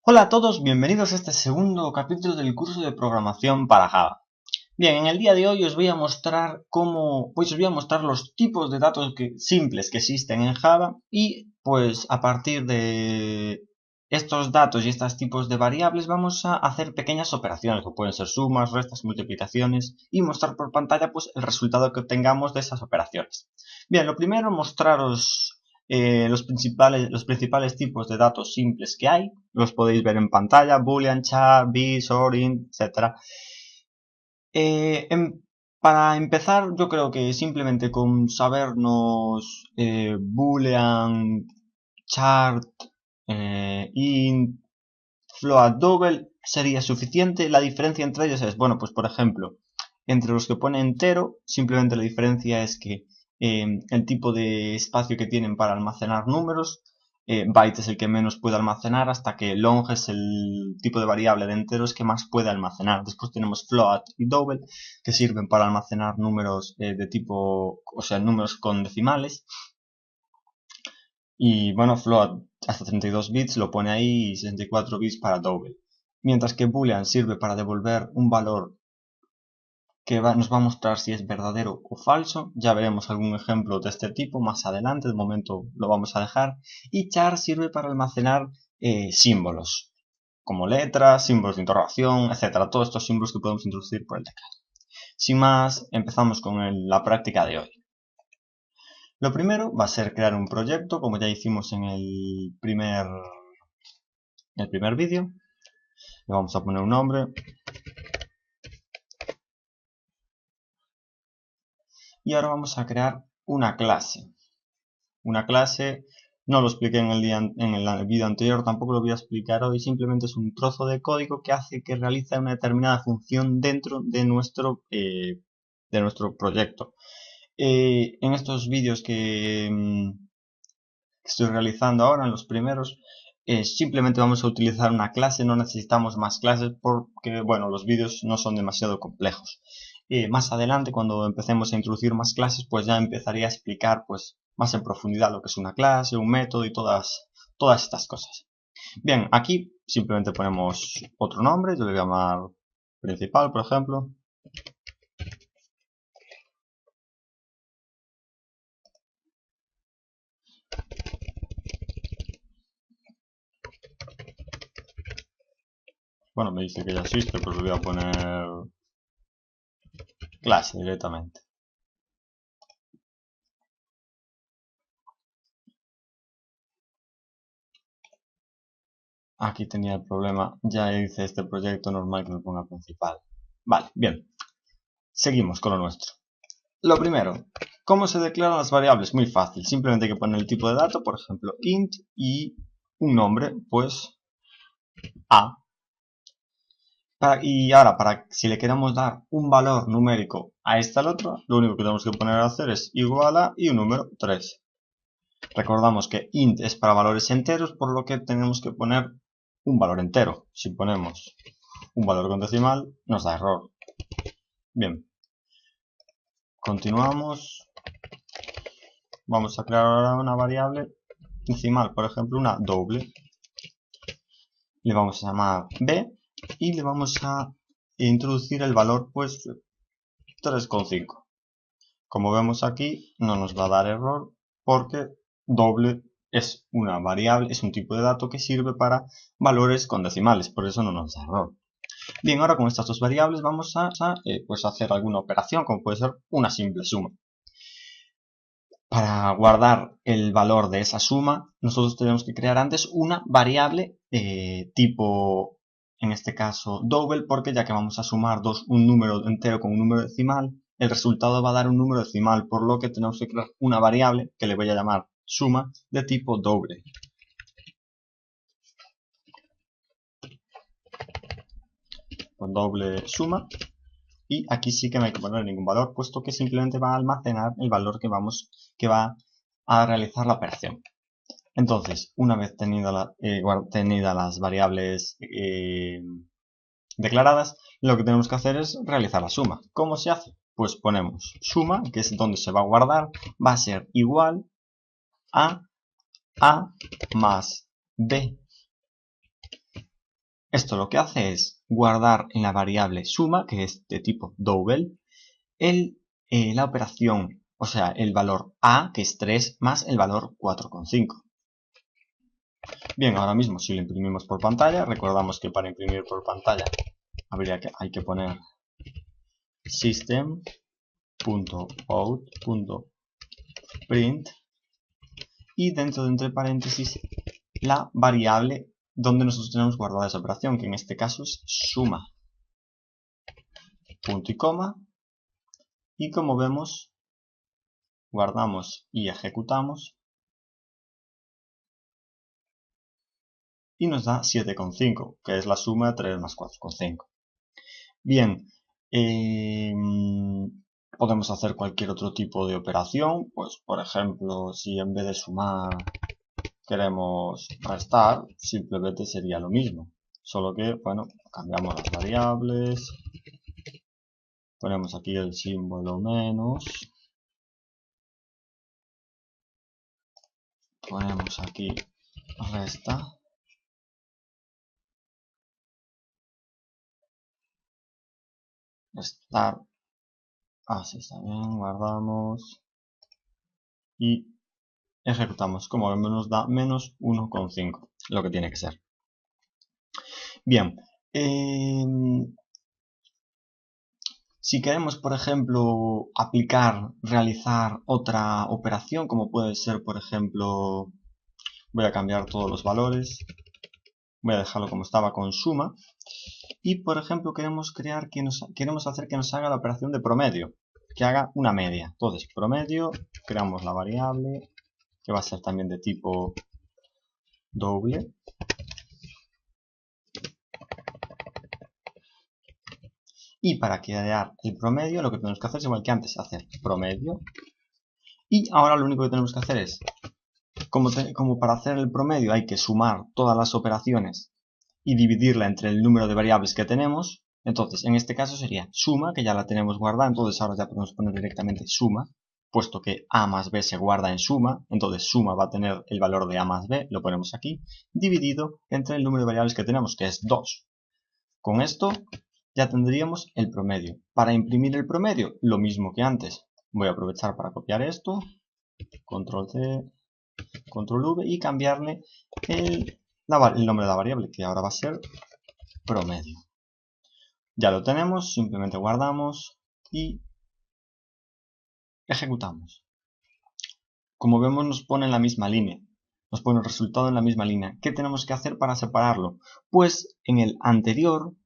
Hola a todos, bienvenidos a este segundo capítulo del curso de programación para Java. Bien, en el día de hoy os voy a mostrar los tipos de datos simples que existen en Java y pues a partir de estos datos y estos tipos de variables vamos a hacer pequeñas operaciones, que pueden ser sumas, restas, multiplicaciones y mostrar por pantalla pues el resultado que obtengamos de esas operaciones. Bien, lo primero mostraros los principales tipos de datos simples que hay. Los podéis ver en pantalla: boolean, char, bis, int, etc. Para empezar, yo creo que simplemente con sabernos boolean, chart, int, float, double sería suficiente. La diferencia entre ellos es, bueno, pues por ejemplo, entre los que pone entero, simplemente la diferencia es que el tipo de espacio que tienen para almacenar números, byte es el que menos puede almacenar, hasta que long es el tipo de variable de enteros que más puede almacenar. Después tenemos float y double, que sirven para almacenar números de tipo, o sea, números con decimales. Y bueno, float hasta 32 bits lo pone ahí, y 64 bits para double. Mientras que boolean sirve para devolver un valor que nos va a mostrar si es verdadero o falso. Ya veremos algún ejemplo de este tipo más adelante, de momento lo vamos a dejar. Y char sirve para almacenar símbolos, como letras, símbolos de interrogación, etcétera. Todos estos símbolos que podemos introducir por el teclado. Sin más, empezamos con la práctica de hoy. Lo primero va a ser crear un proyecto, como ya hicimos en el primer vídeo. Le vamos a poner un nombre. Y ahora vamos a crear una clase. Una clase, no lo expliqué en el vídeo anterior, tampoco lo voy a explicar hoy. Simplemente es un trozo de código que hace que realice una determinada función dentro de nuestro proyecto. En estos vídeos que estoy realizando ahora, en los primeros, simplemente vamos a utilizar una clase. No necesitamos más clases porque, bueno, los vídeos no son demasiado complejos. Más adelante, cuando empecemos a introducir más clases, pues ya empezaría a explicar pues más en profundidad lo que es una clase, un método y todas estas cosas. Bien, aquí simplemente ponemos otro nombre. Yo le voy a llamar principal, por ejemplo. Bueno, me dice que ya existe, pero le voy a poner clase directamente. Aquí tenía el problema, ya hice este proyecto, normal que me ponga principal. Vale, bien. Seguimos con lo nuestro. Lo primero, ¿cómo se declaran las variables? Muy fácil, simplemente hay que poner el tipo de dato, por ejemplo, int, y un nombre, pues a. Y ahora, si le queremos dar un valor numérico a este al otro, lo único que tenemos que poner a hacer es igual a y un número 3. Recordamos que int es para valores enteros, por lo que tenemos que poner un valor entero. Si ponemos un valor con decimal, nos da error. Bien, continuamos. Vamos a crear ahora una variable decimal, por ejemplo una doble. Le vamos a llamar b y le vamos a introducir el valor pues 3,5. Como vemos aquí, no nos va a dar error porque doble es una variable, es un tipo de dato que sirve para valores con decimales, por eso no nos da error. Bien, ahora con estas dos variables vamos a pues hacer alguna operación, como puede ser una simple suma. Para guardar el valor de esa suma, nosotros tenemos que crear antes una variable tipo, en este caso, double, porque ya que vamos a sumar un número entero con un número decimal, el resultado va a dar un número decimal, por lo que tenemos que crear una variable que le voy a llamar suma de tipo doble. Con doble suma. Y aquí sí que no hay que poner ningún valor, puesto que simplemente va a almacenar el valor que va a realizar la operación. Entonces, una vez tenidas las variables declaradas, lo que tenemos que hacer es realizar la suma. ¿Cómo se hace? Pues ponemos suma, que es donde se va a guardar, va a ser igual a más b. Esto lo que hace es guardar en la variable suma, que es de tipo double, la operación, o sea, el valor A, que es 3, más el valor 4,5. Bien, ahora mismo si lo imprimimos por pantalla, recordamos que para imprimir por pantalla hay que poner system.out.print y dentro de entre paréntesis la variable donde nosotros tenemos guardada esa operación, que en este caso es suma. Punto y coma. Y como vemos, guardamos y ejecutamos. Y nos da 7,5, que es la suma de 3 más 4,5. Bien, podemos hacer cualquier otro tipo de operación. Pues, por ejemplo, si en vez de sumar queremos restar, simplemente sería lo mismo. Solo que, bueno, cambiamos las variables. Ponemos aquí el símbolo menos. Ponemos aquí resta. Restar. Así está bien, guardamos. Y ejecutamos. Como vemos nos da menos 1,5. Lo que tiene que ser. Bien. Si queremos, por ejemplo, realizar otra operación, como puede ser, por ejemplo, voy a cambiar todos los valores, voy a dejarlo como estaba con suma, y por ejemplo queremos hacer que nos haga la operación de promedio, que haga una media. Entonces, promedio, creamos la variable, que va a ser también de tipo doble. Y para crear el promedio, lo que tenemos que hacer es igual que antes, hacer promedio. Y ahora lo único que tenemos que hacer es, como para hacer el promedio hay que sumar todas las operaciones y dividirla entre el número de variables que tenemos, entonces en este caso sería suma, que ya la tenemos guardada, entonces ahora ya podemos poner directamente suma, puesto que a más b se guarda en suma, entonces suma va a tener el valor de a más b, lo ponemos aquí, dividido entre el número de variables que tenemos, que es 2. Con esto ya tendríamos el promedio. Para imprimir el promedio, lo mismo que antes. Voy a aprovechar para copiar esto, control C, control V y cambiarle el nombre de la variable, que ahora va a ser promedio. Ya lo tenemos, simplemente guardamos y ejecutamos. Como vemos nos pone en la misma línea, nos pone el resultado en la misma línea. ¿Qué tenemos que hacer para separarlo? Pues en el anterior,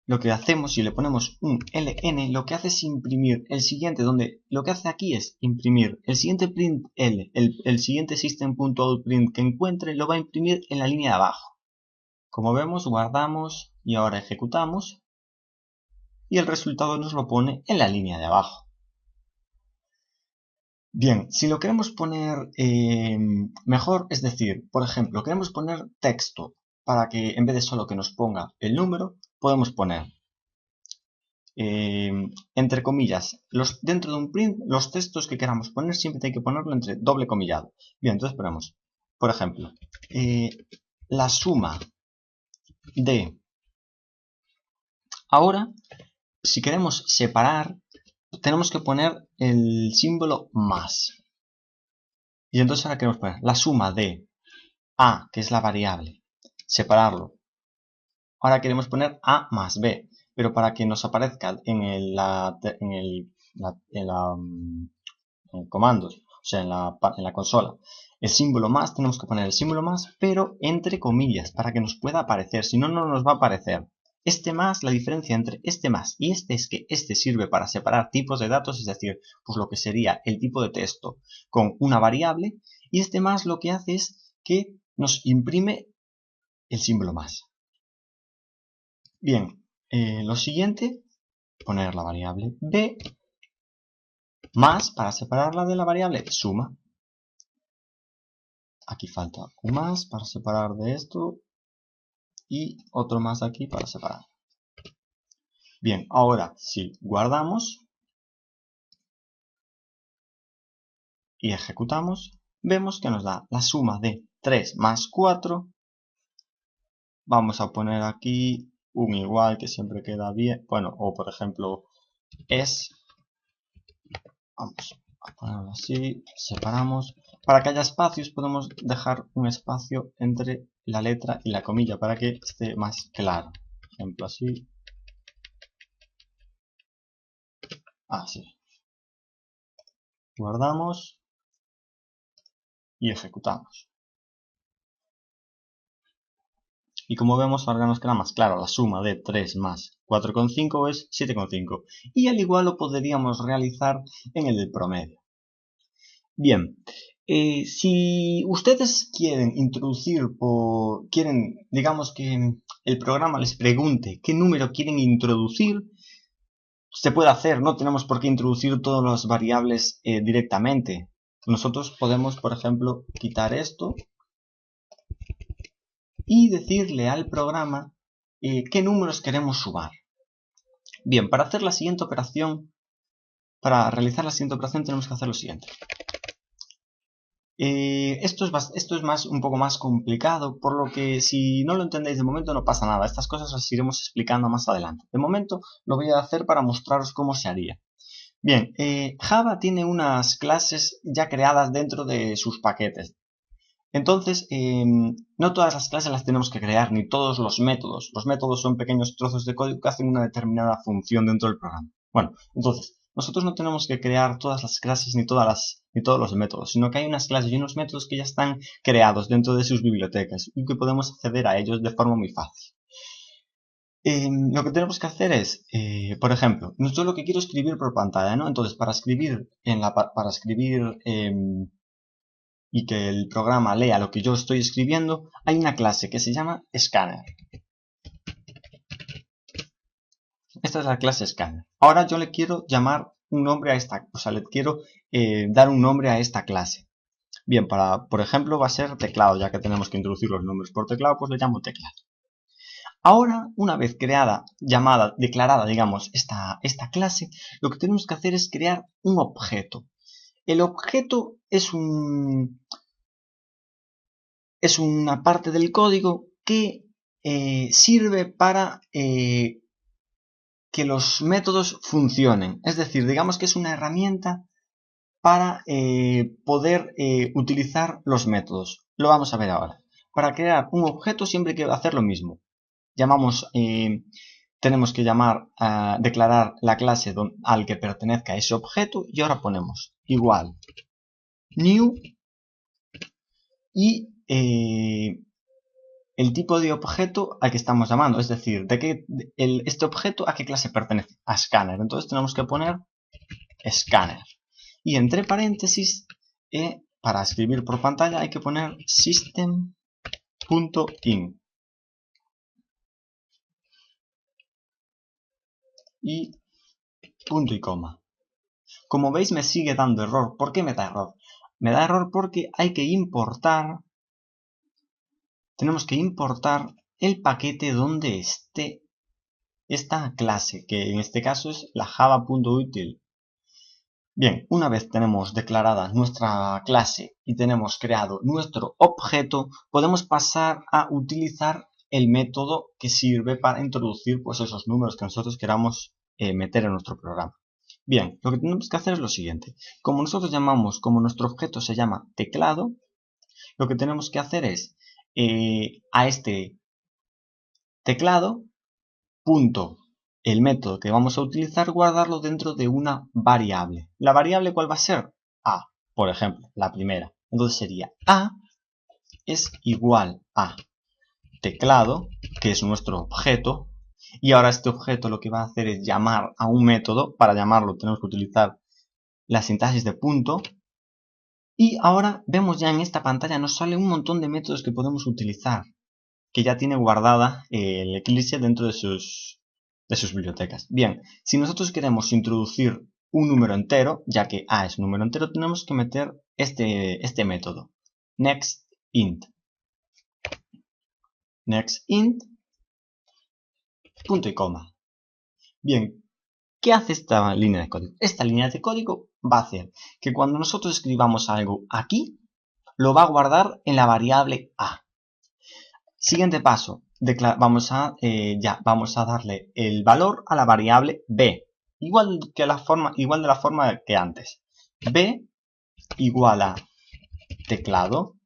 lo que hacemos, si le ponemos un ln, lo que hace es imprimir el siguiente, donde lo que hace aquí es imprimir el siguiente print l, el siguiente system.out.print que encuentre, lo va a imprimir en la línea de abajo. Como vemos, guardamos y ahora ejecutamos y el resultado nos lo pone en la línea de abajo. Bien, si lo queremos poner mejor, es decir, por ejemplo, queremos poner texto para que en vez de solo que nos ponga el número, podemos poner entre comillas, dentro de un print, los textos que queramos poner siempre hay que ponerlo entre doble comillado. Bien, entonces ponemos, por ejemplo, la suma de... Ahora, si queremos separar, tenemos que poner el símbolo más. Y entonces ahora queremos poner la suma de A, que es la variable, separarlo. Ahora queremos poner A más B, pero para que nos aparezca en comandos, o sea, en la consola, el símbolo más, tenemos que poner el símbolo más, pero entre comillas, para que nos pueda aparecer, si no, no nos va a aparecer. Este más, la diferencia entre este más y este es que este sirve para separar tipos de datos, es decir, pues lo que sería el tipo de texto con una variable, y este más lo que hace es que nos imprime el símbolo más. Bien, lo siguiente, poner la variable b más para separarla de la variable suma. Aquí falta un más para separar de esto y otro más aquí para separar. Bien, ahora si guardamos y ejecutamos, vemos que nos da la suma de 3 más 4 vamos a poner aquí un igual, que siempre queda bien. Bueno, o por ejemplo, es. Vamos a ponerlo así, separamos. Para que haya espacios podemos dejar un espacio entre la letra y la comilla para que esté más claro. Por ejemplo, así. Así. Guardamos y ejecutamos. Y como vemos, ahora nos queda más claro, la suma de 3 más 4,5 es 7,5. Y al igual lo podríamos realizar en el del promedio. Bien, si ustedes quieren introducir digamos que el programa les pregunte qué número quieren introducir, se puede hacer, no tenemos por qué introducir todas las variables directamente. Nosotros podemos, por ejemplo, quitar esto y decirle al programa qué números queremos sumar. Bien, para realizar la siguiente operación tenemos que hacer lo siguiente. Esto es un poco más complicado, por lo que si no lo entendéis de momento no pasa nada. Estas cosas las iremos explicando más adelante. De momento lo voy a hacer para mostraros cómo se haría. Bien, Java tiene unas clases ya creadas dentro de sus paquetes. Entonces, no todas las clases las tenemos que crear, ni todos los métodos. Los métodos son pequeños trozos de código que hacen una determinada función dentro del programa. Bueno, entonces, nosotros no tenemos que crear todas las clases ni todos los métodos, sino que hay unas clases y unos métodos que ya están creados dentro de sus bibliotecas y que podemos acceder a ellos de forma muy fácil. Lo que tenemos que hacer es, por ejemplo, yo lo que quiero escribir por pantalla, ¿no? Entonces, para escribir y que el programa lea lo que yo estoy escribiendo, hay una clase que se llama Scanner. Esta es la clase Scanner. Ahora yo le quiero llamar un nombre a le quiero dar un nombre a esta clase. Bien, por ejemplo, va a ser teclado, ya que tenemos que introducir los nombres por teclado, pues le llamo teclado. Ahora, una vez declarada, digamos, esta clase, lo que tenemos que hacer es crear un objeto. El objeto es una parte del código que sirve para que los métodos funcionen. Es decir, digamos que es una herramienta para poder utilizar los métodos. Lo vamos a ver ahora. Para crear un objeto siempre hay que hacer lo mismo. Tenemos que declarar la clase al que pertenezca ese objeto y ahora ponemos igual new y el tipo de objeto al que estamos llamando, es decir, este objeto a qué clase pertenece, a Scanner. Entonces tenemos que poner Scanner y entre paréntesis para escribir por pantalla hay que poner system.in y punto y coma. Como veis me sigue dando error. ¿Por qué me da error? Me da error porque tenemos que importar el paquete donde esté esta clase, que en este caso es la java.util. Bien, una vez tenemos declarada nuestra clase y tenemos creado nuestro objeto, podemos pasar a utilizar el método que sirve para introducir pues, esos números que nosotros queramos meter en nuestro programa. Bien, lo que tenemos que hacer es lo siguiente. Como nuestro objeto se llama teclado, lo que tenemos que hacer es a este teclado, el método que vamos a utilizar, guardarlo dentro de una variable. ¿La variable cuál va a ser? A, por ejemplo, la primera. Entonces sería A es igual a teclado, que es nuestro objeto, y ahora este objeto lo que va a hacer es llamar a un método. Para llamarlo tenemos que utilizar la sintaxis de punto. Y ahora vemos ya en esta pantalla nos sale un montón de métodos que podemos utilizar, que ya tiene guardada el Eclipse dentro de sus bibliotecas. Bien, si nosotros queremos introducir un número entero, ya que A es un número entero, tenemos que meter este método, nextInt. NextInt, punto y coma. Bien, ¿qué hace esta línea de código? Esta línea de código va a hacer que cuando nosotros escribamos algo aquí, lo va a guardar en la variable A. Siguiente paso, vamos a darle el valor a la variable b, igual de la forma que antes. B igual a teclado,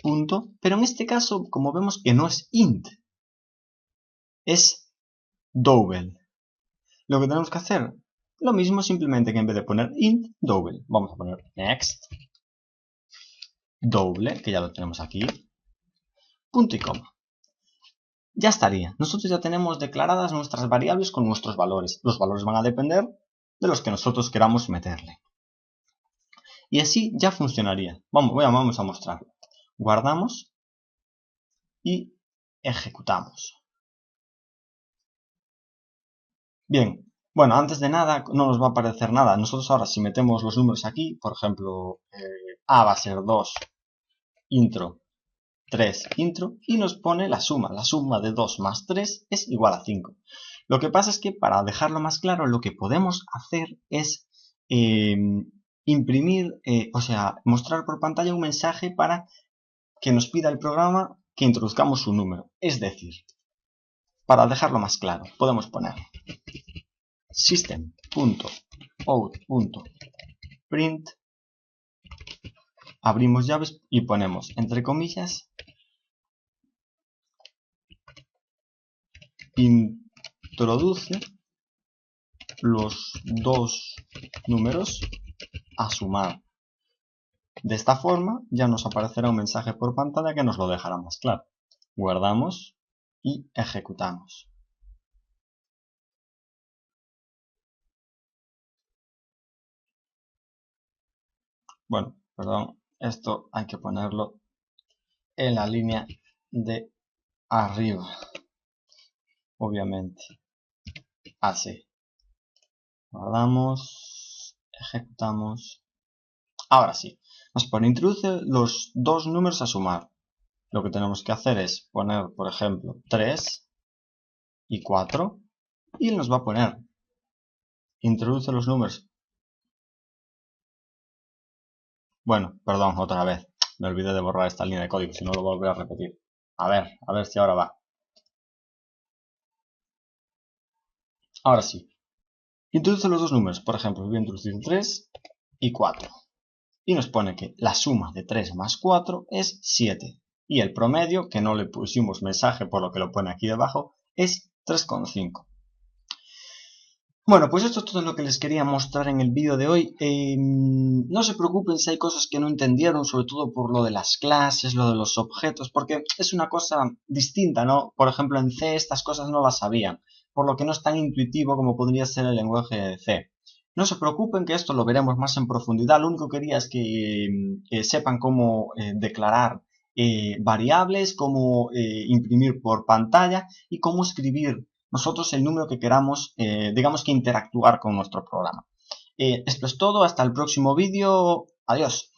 punto, pero en este caso, como vemos que no es int, es double. Lo que tenemos que hacer, lo mismo, simplemente que en vez de poner int, double. Vamos a poner next, double, que ya lo tenemos aquí, punto y coma. Ya estaría. Nosotros ya tenemos declaradas nuestras variables con nuestros valores. Los valores van a depender de los que nosotros queramos meterle. Y así ya funcionaría. Vamos a mostrarlo. Guardamos y ejecutamos. Bien, bueno, antes de nada no nos va a aparecer nada. Nosotros ahora si metemos los números aquí, por ejemplo, A va a ser 2, intro, 3, intro, y nos pone la suma. La suma de 2 más 3 es igual a 5. Lo que pasa es que para dejarlo más claro, lo que podemos hacer es imprimir, mostrar por pantalla un mensaje para que nos pida el programa que introduzcamos un número. Es decir, para dejarlo más claro, podemos poner system.out.print, abrimos llaves y ponemos entre comillas introduce los dos números a sumar. De esta forma ya nos aparecerá un mensaje por pantalla que nos lo dejará más claro. Guardamos y ejecutamos. Bueno, perdón, esto hay que ponerlo en la línea de arriba, obviamente. Así. Guardamos, ejecutamos. Ahora sí, nos pone introduce los dos números a sumar. Lo que tenemos que hacer es poner, por ejemplo, 3 y 4 y él nos va a poner introduce los números. Bueno, perdón, otra vez. Me olvidé de borrar esta línea de código, si no lo volveré a repetir. A ver si ahora va. Ahora sí. Introduce los dos números. Por ejemplo, voy a introducir 3 y 4. Y nos pone que la suma de 3 más 4 es 7. Y el promedio, que no le pusimos mensaje por lo que lo pone aquí debajo, es 3,5. Bueno, pues esto es todo lo que les quería mostrar en el vídeo de hoy. No se preocupen si hay cosas que no entendieron, sobre todo por lo de las clases, lo de los objetos, porque es una cosa distinta, ¿no? Por ejemplo, en C estas cosas no las sabían, por lo que no es tan intuitivo como podría ser el lenguaje de C. No se preocupen que esto lo veremos más en profundidad, lo único que quería es que sepan cómo declarar variables, cómo imprimir por pantalla y cómo escribir nosotros el número que queramos, digamos que interactuar con nuestro programa. Esto es todo, hasta el próximo vídeo, adiós.